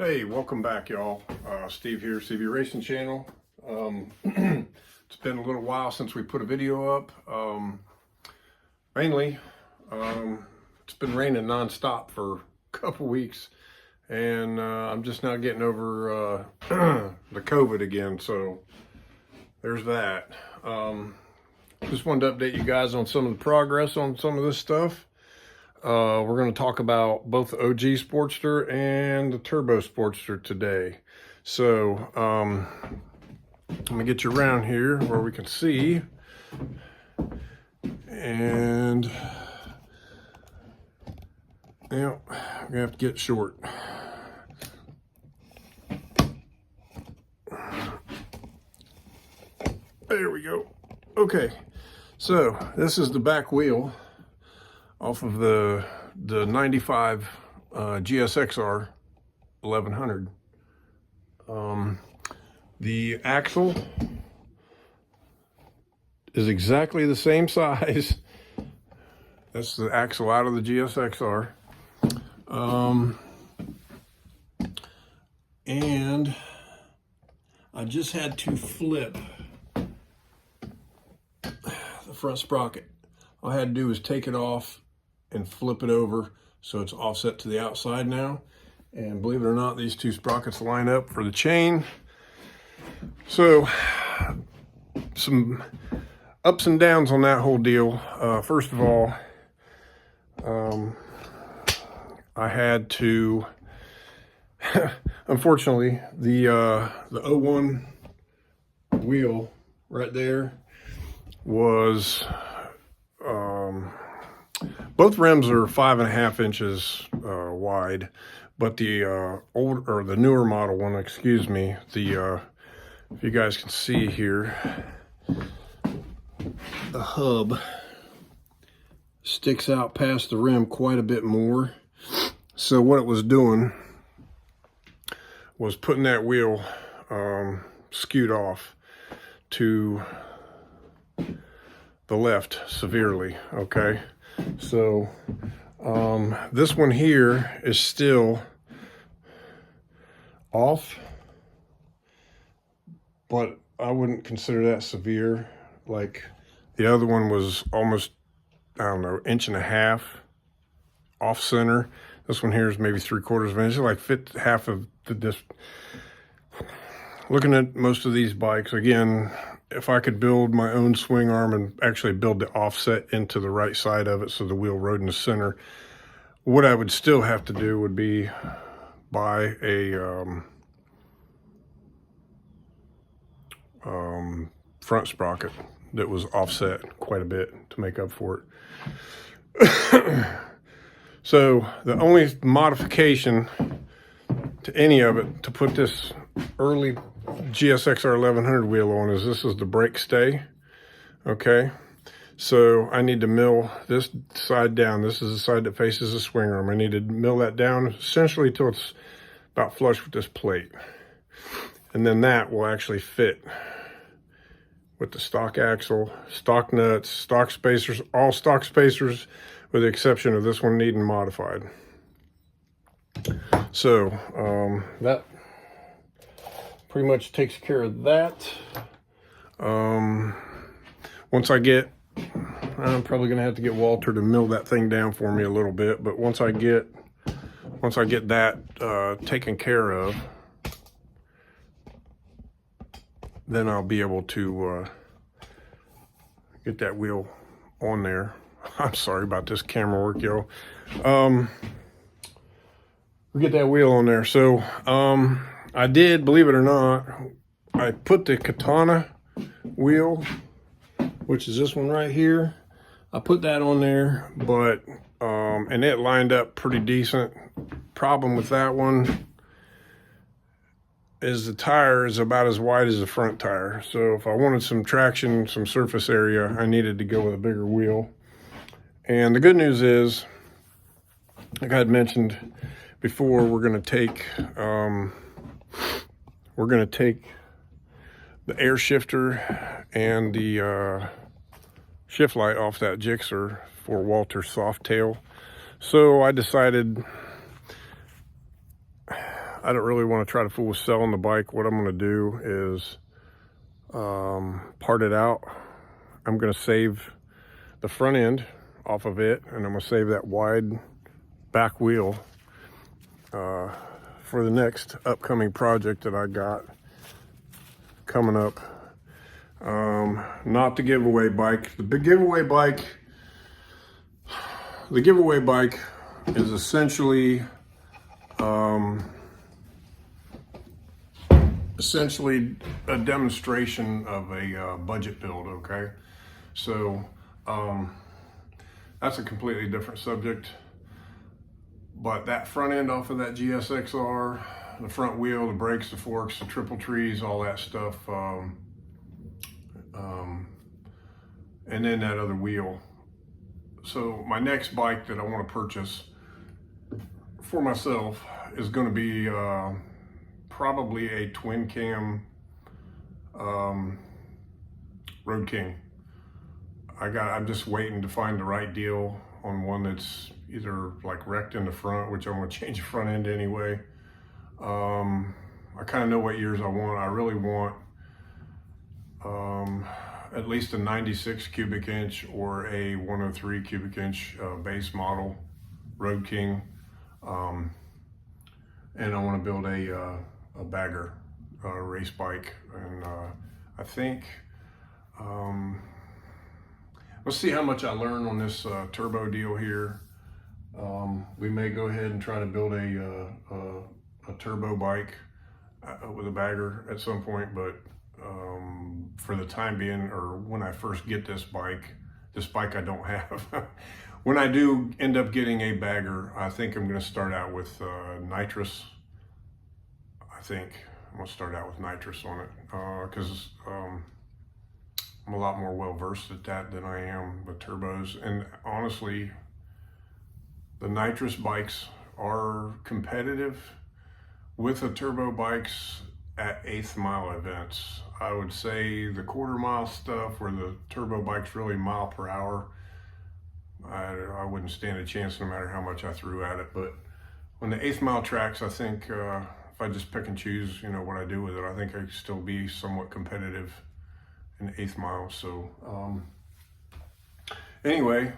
Hey, welcome back, y'all. Steve here, CV Racing Channel. It's been a little while since we put a video up. Mainly, it's been raining nonstop for a couple weeks, and I'm just now getting over the COVID again, so there's that. Just wanted to update you guys on some of the progress on some of this stuff. We're going to talk about both the OG Sportster and the Turbo Sportster today. So, let me get you around here where we can see. And, yeah, I'm going to have to get short. There we go. Okay, so this is the back wheel off of the 95 GSXR 1100. The axle is exactly the same size. That's the axle out of the GSXR. And I just had to flip the front sprocket. All I had to do was take it off and flip it over so it's offset to the outside now. And believe it or not, these two sprockets line up for the chain. So some ups and downs on that whole deal. First of all, I had to unfortunately the 01 wheel right there was both rims are 5.5 inches wide, but the the newer model one, excuse me, the if you guys can see here, the hub sticks out past the rim quite a bit more. So what it was doing was putting that wheel skewed off to the left severely. Okay, so this one here is still off, but I wouldn't consider that severe. Like the other one was almost, I don't know, 1.5 inches off center. This one here is maybe 3/4 of an inch, like half of the disc. Looking at most of these bikes, again, if I could build my own swing arm and actually build the offset into the right side of it so the wheel rode in the center, what I would still have to do would be buy a front sprocket that was offset quite a bit to make up for it. So the only modification to any of it to put this early GSXR 1100 wheel on is this is the brake stay. Okay, so I need to mill this side down. This is the side that faces the swing arm. I need to mill that down essentially till it's about flush with this plate, and then that will actually fit with the stock axle, stock nuts, stock spacers, all stock spacers with the exception of this one needing modified. So that pretty much takes care of that. Once I get, I'm probably gonna have to get Walter to mill that thing down for me a little bit, but once I get that taken care of, then I'll be able to get that wheel on there. I'm sorry about this camera work, y'all. We get that wheel on there. So I did, believe it or not, I put the Katana wheel, which is this one right here. I put that on there, but and it lined up pretty decent. Problem with that one is the tire is about as wide as the front tire. So if I wanted some traction, some surface area, I needed to go with a bigger wheel. And the good news is, like I had mentioned before, we're going to take the air shifter and the shift light off that Gixxer for Walter's soft tail. So I decided I don't really want to try to fool with selling the bike. What I'm going to do is part it out. I'm going to save the front end off of it, and I'm going to save that wide back wheel for the next upcoming project that I got coming up. Not the giveaway bike. The giveaway bike is essentially a demonstration of a budget build, okay? So that's a completely different subject. But that front end off of that GSXR, the front wheel, the brakes, the forks, the triple trees, all that stuff, and then that other wheel. So my next bike that I want to purchase for myself is going to be probably a twin cam Road King. I'm just waiting to find the right deal on one that's either like wrecked in the front, which I'm going to change the front end anyway. I kind of know what years I want. I really want at least a 96 cubic inch or a 103 cubic inch base model Road King. And I want to build a bagger race bike. And I think, let's see how much I learn on this turbo deal here. We may go ahead and try to build a turbo bike with a bagger at some point, but for the time being, or when I first get this bike I don't have. When I do end up getting a bagger, I think I'm going to start out with nitrous. I think I'm going to start out with nitrous on it because I'm a lot more well versed at that than I am with turbos. And honestly, the nitrous bikes are competitive with the turbo bikes at 1/8 mile events. I would say the 1/4 mile stuff where the turbo bike's really mile per hour, I wouldn't stand a chance no matter how much I threw at it. But on the 1/8 mile tracks, I think if I just pick and choose, you know, what I do with it, I think I could still be somewhat competitive in the 1/8 mile. So anyway,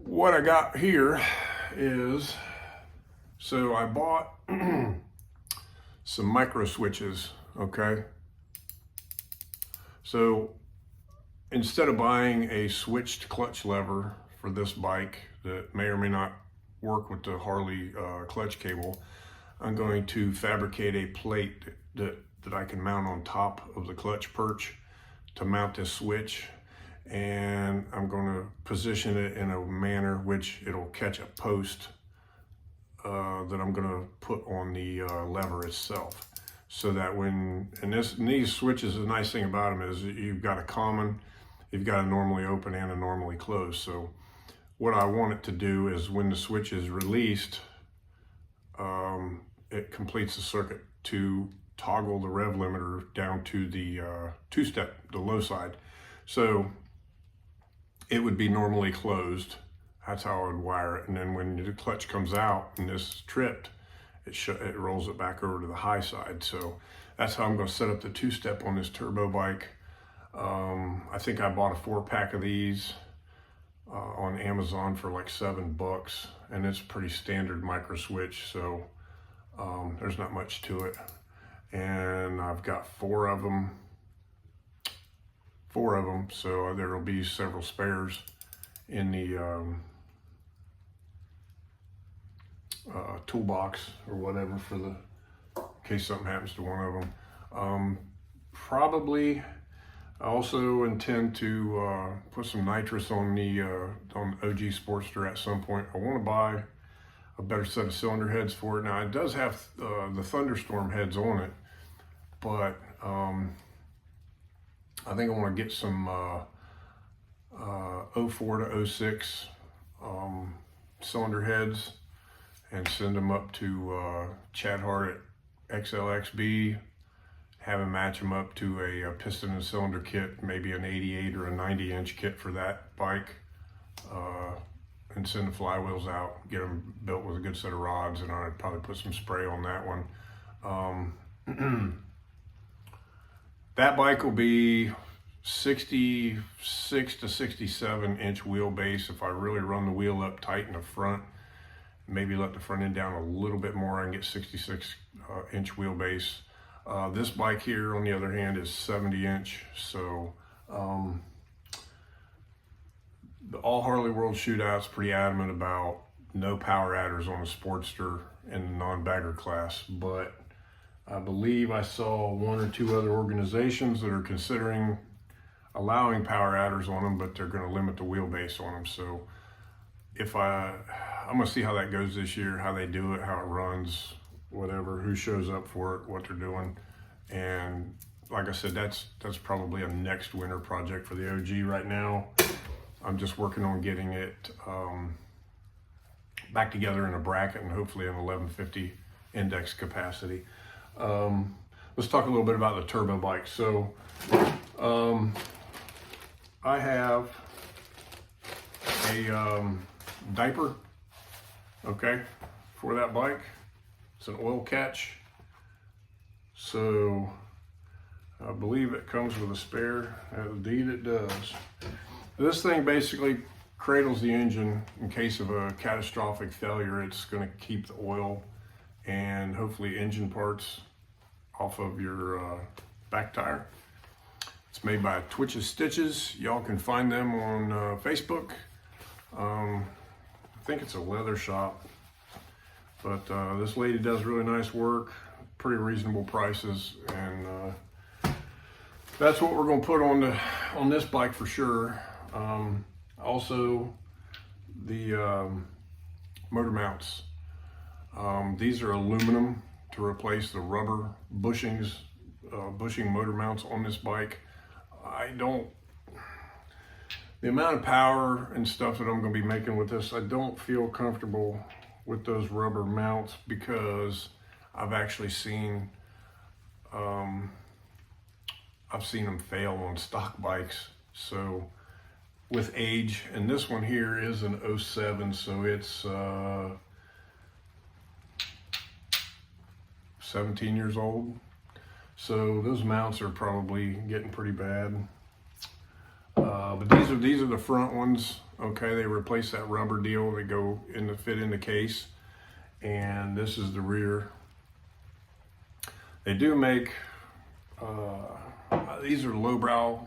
what I got here is, so I bought some micro switches, okay? So instead of buying a switched clutch lever for this bike that may or may not work with the Harley clutch cable, I'm going to fabricate a plate that I can mount on top of the clutch perch to mount this switch. And I'm going to position it in a manner which it'll catch a post that I'm going to put on the lever itself. So that these switches, the nice thing about them is you've got a common, you've got a normally open and a normally closed. So what I want it to do is when the switch is released, it completes the circuit to toggle the rev limiter down to the two-step, the low side. So it would be normally closed. That's how I would wire it. And then when the clutch comes out and this is tripped, it rolls it back over to the high side. So that's how I'm going to set up the two-step on this turbo bike. I think I bought a 4-pack of these on Amazon for like $7, and it's a pretty standard micro switch. So there's not much to it. And I've got 4 of them. So there will be several spares in the toolbox or whatever for in case something happens to one of them. Probably I also intend to put some nitrous on the OG Sportster at some point. I want to buy a better set of cylinder heads for it. Now it does have the Thunderstorm heads on it, but I think I want to get some 04 to 06 cylinder heads and send them up to Chad Hart at XLXB, have him match them up to a piston and cylinder kit, maybe an 88 or a 90 inch kit for that bike. and send the flywheels out, get them built with a good set of rods, and I'd probably put some spray on that one. That bike will be 66 to 67 inch wheelbase. If I really run the wheel up tight in the front, maybe let the front end down a little bit more, I can get 66 inch wheelbase. This bike here, on the other hand, is 70 inch. So the All Harley World Shootout's pretty adamant about no power adders on a Sportster in the non-bagger class, but I believe I saw one or two other organizations that are considering allowing power adders on them, but they're going to limit the wheelbase on them. So I'm going to see how that goes this year, how they do it, how it runs, whatever, who shows up for it, what they're doing. And like I said, that's probably a next winter project for the OG right now. I'm just working on getting it back together in a bracket and hopefully an 1150 index capacity. Let's talk a little bit about the turbo bike. So I have a diaper, okay, for that bike. It's an oil catch. So I believe it comes with a spare. Indeed it does. This thing basically cradles the engine in case of a catastrophic failure. It's going to keep the oil and hopefully engine parts off of your back tire. It's made by Twitches Stitches. Y'all can find them on Facebook. I think it's a leather shop, but this lady does really nice work, pretty reasonable prices, and that's what we're going to put on this bike for sure. Also, the motor mounts. These are aluminum to replace the rubber bushing motor mounts on this bike. The amount of power and stuff that I'm going to be making with this, I don't feel comfortable with those rubber mounts because I've actually seen them fail on stock bikes. So with age, and this one here is an 07, so it's 17 years old. So those mounts are probably getting pretty bad. But these are the front ones. Okay, they replace that rubber deal. They go in the fit in the case, and this is the rear. They do make these are lowbrow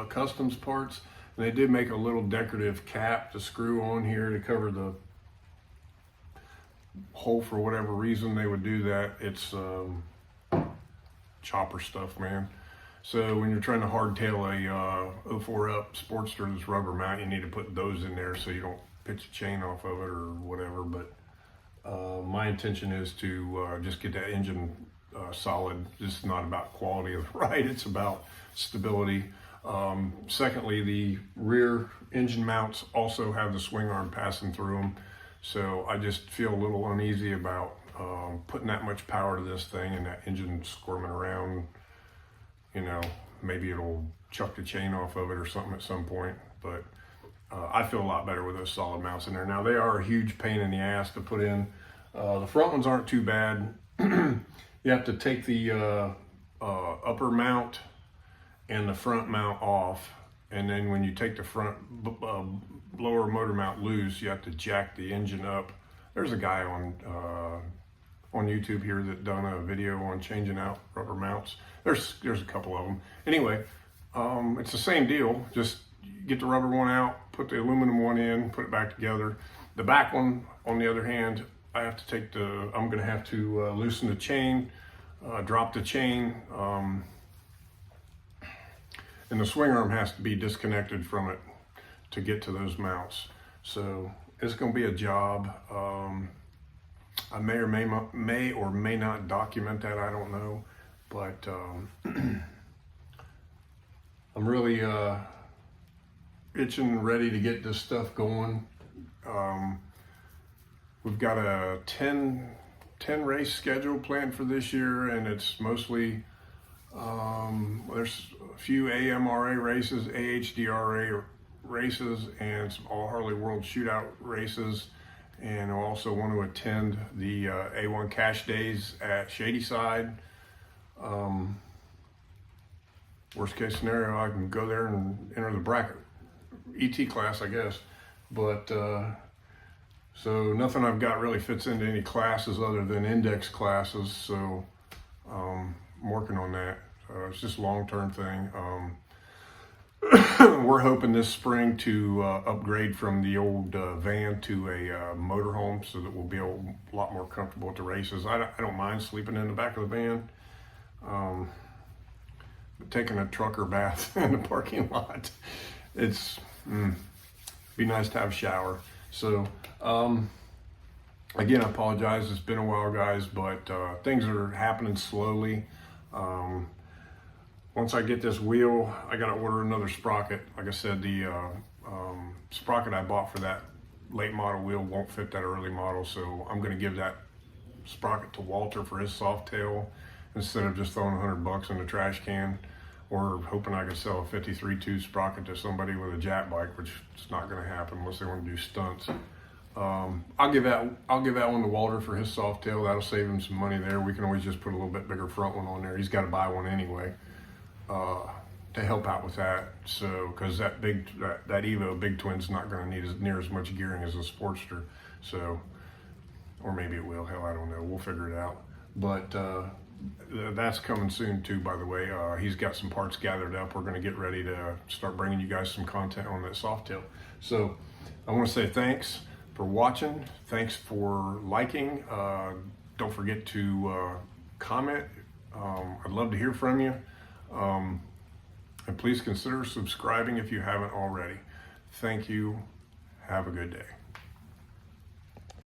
customs parts, and they did make a little decorative cap to screw on here to cover the hole for whatever reason they would do that. It's chopper stuff, man. So when you're trying to hardtail a 04 up Sportster, this rubber mount, you need to put those in there so you don't pitch a chain off of it or whatever. But my intention is to just get that engine solid. This is not about quality of the ride, it's about stability. Secondly, the rear engine mounts also have the swing arm passing through them. So I just feel a little uneasy about putting that much power to this thing and that engine squirming around. You know, maybe it'll chuck the chain off of it or something at some point, but I feel a lot better with those solid mounts in there. Now, they are a huge pain in the ass to put in. The front ones aren't too bad. You have to take the upper mount and the front mount off, and then when you take the front lower motor mount loose, you have to jack the engine up. There's a guy on YouTube here that done a video on changing out rubber mounts. There's a couple of them. Anyway, it's the same deal. Just get the rubber one out, put the aluminum one in, put it back together. The back one, on the other hand, I'm gonna have to loosen the chain, drop the chain, and the swing arm has to be disconnected from it to get to those mounts. So it's gonna be a job. I may or may not document that, I don't know, but I'm really itching, ready to get this stuff going. We've got a 10 race schedule planned for this year, and it's mostly, there's a few AMRA races, AHDRA races and some All Harley World Shootout races. And I also want to attend the A1 Cash Days at Shadyside. Worst case scenario, I can go there and enter the bracket ET class, I guess. But so nothing I've got really fits into any classes other than index classes. So I'm working on that. It's just a long-term thing. We're hoping this spring to upgrade from the old van to a motorhome so that we'll be a lot more comfortable at the races. I don't mind sleeping in the back of the van, but taking a trucker bath in the parking lot, it's be nice to have a shower. So again, I apologize. It's been a while, guys, but things are happening slowly. Once I get this wheel, I got to order another sprocket. Like I said, the sprocket I bought for that late model wheel won't fit that early model, so I'm going to give that sprocket to Walter for his soft tail instead of just throwing $100 in the trash can, or hoping I can sell a 53.2 sprocket to somebody with a jack bike, which is not going to happen unless they want to do stunts. I'll give that one to Walter for his soft tail. That'll save him some money there. We can always just put a little bit bigger front one on there. He's got to buy one anyway. To help out with that, so because that Evo Big Twin's not going to need near as much gearing as a Sportster, so, or maybe it will. Hell, I don't know. We'll figure it out. But that's coming soon too. By the way, he's got some parts gathered up. We're going to get ready to start bringing you guys some content on that Softail. So I want to say thanks for watching. Thanks for liking. Don't forget to comment. I'd love to hear from you. And please consider subscribing if you haven't already. Thank you. Have a good day.